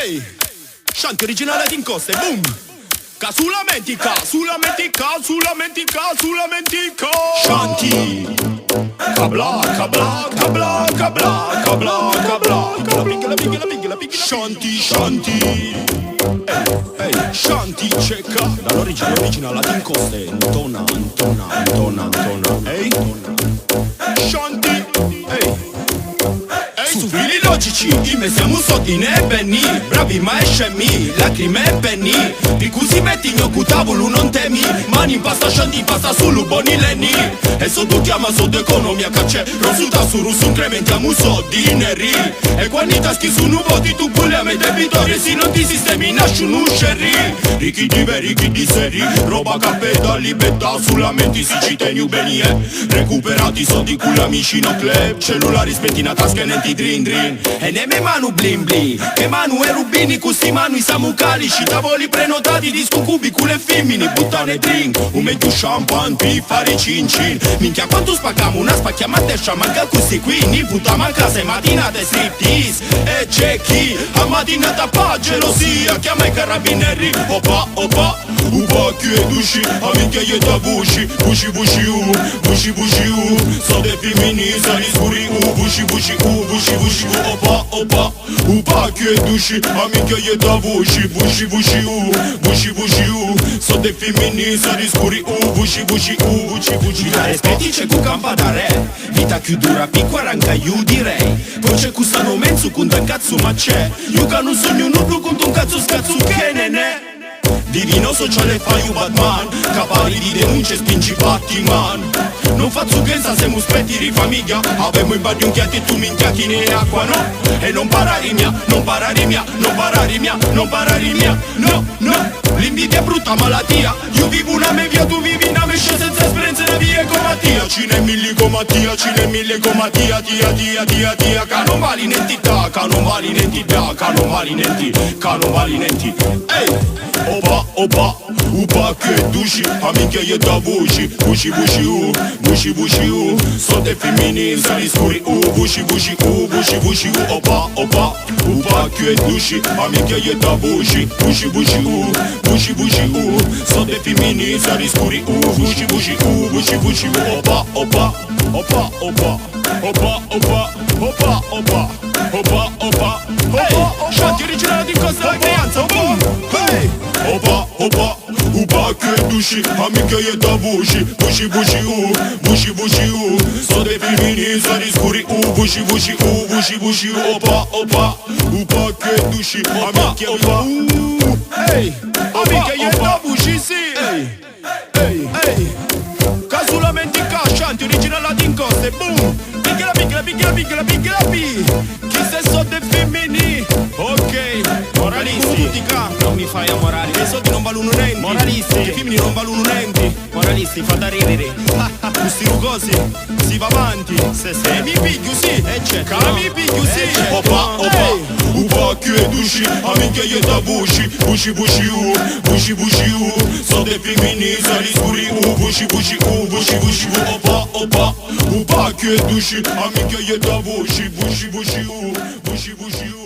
Ehi, shanti originale din coste, boom. Ca sulla mentica, sulla mentica, sulla mentica, sulla mentica. Shanti. Cabla, cabla, cabla, cabla, cabla, cabla. Piccola, piccola, piccola, piccola. Shanti, shanti. Ehi, shanti cecca. Dall'origine originale din coste. Tona, tona, tona, tona. Ehi, shanti. Ehi. Su fili logici, investiamo soldi nei penny. Bravi ma è scemi, lacrime e penny. Di cui si metti in occu tavolo non temi. Mani in pasta, shanti in pasta solo buoni lenni. E sotto chiama sotto economia cacce. Rosuta su russo incrementiamo soldi neri. E quando i taschi sono vuoti tu puliamo i debitori. Se non ti sistemi nasce un sherry. Ricchi di veri, ricchi di seri. Roba capeta, libertà sulla mente si ci teniu benie. Recuperati soldi con l'amici no club. Cellulari spenti in tasca e nenti drin drin. E ne me manu blin blin. Che manu e rubini con sti manu i samucalici. Tavoli prenotati, disco cubi con le femmine. Buttane drink, un meglio champagne per fare cin cin. Minchia quanto spaccamo una spacchiamo a descia. Manca questi qui, ni buttiamo a casa e mattinate striptease. E c'è chi a mattinata pa gelosia. Chiama i carabinieri, opa opa. Upa che è dusci, amiche e da busci. Busci busci busci busci so de femini, sali scuri busci busci busci busci opa opa. Upa che è dusci, amiche e da busci. Busci busci busci busci so de femini, sali scuri busci busci busci busci. La rispetti c'è cu campa da re. Vita più dura, piccola anche io direi. Poi c'è custano mezzo con un cazzo ma c'è. Io che non sogno nudo con un cazzo scazzo che ne ne. Divino sociale fai un Batman. Capari di denunce spingi Batman. Non faccio pensa se muspetti di famiglia. Avemo in bagno un chiatti e tu minchia chi ne è acqua no. E non parare mia, non parare mia, non parare mia, non parare mia. No, no, l'invidia è brutta malattia. Io vivo una me via, tu vivi una me senza esperienza da via con Mattia. Cine milli con Mattia, cine mille con Mattia. Tia, tia, tia, tia. Ca non vali nentità, ca non vali nentità. Ca non vali nenti, ca non vali nenti. Ehi! Opa, opa, upa che dusci, amiche e da busci. Busci, busci, busci, busci, so de femini, sali scuri, busci, busci, busci, busci, opa, opa, upa che dusci, amiche e da busci. Busci, busci, busci, busci, so de femini, sali scuri, busci, busci, busci, busci, opa, opa, opa, opa, opa, opa, opa, opa, opa, opa, opa. Shanti originale di Costa la creanza, boom, hey. Opa, opa, upa che dusci, amiche e da busci. Busci, busci, busci, busci, so de femini, sali scuri, busci, busci, busci, busci, opa, opa, upa che dusci, amiche e da hey, amiche e da busci, sì, hey, hey, hey. Casula mentica, shanti originale din coste, boom. Piccola, piccola, piccola, piccola, piccola, chi se so de femini, ok. Moralisti, non mi fai amorare. I soldi non valgono niente. Moralisti, i femmini non valgono niente. Moralisti, fate ridere. Questi rugosi, si va avanti. Se mi piglio sì, e c'è. Mi piglio sì. Opa, opa, upa che dusci, amiche e da busci. Busci, busci, busci, busci, so de femmini, sali scuri, busci, busci, busci, busci, opa, opa, upa che dusci, amiche e da busci. Busci, busci, busci, busci.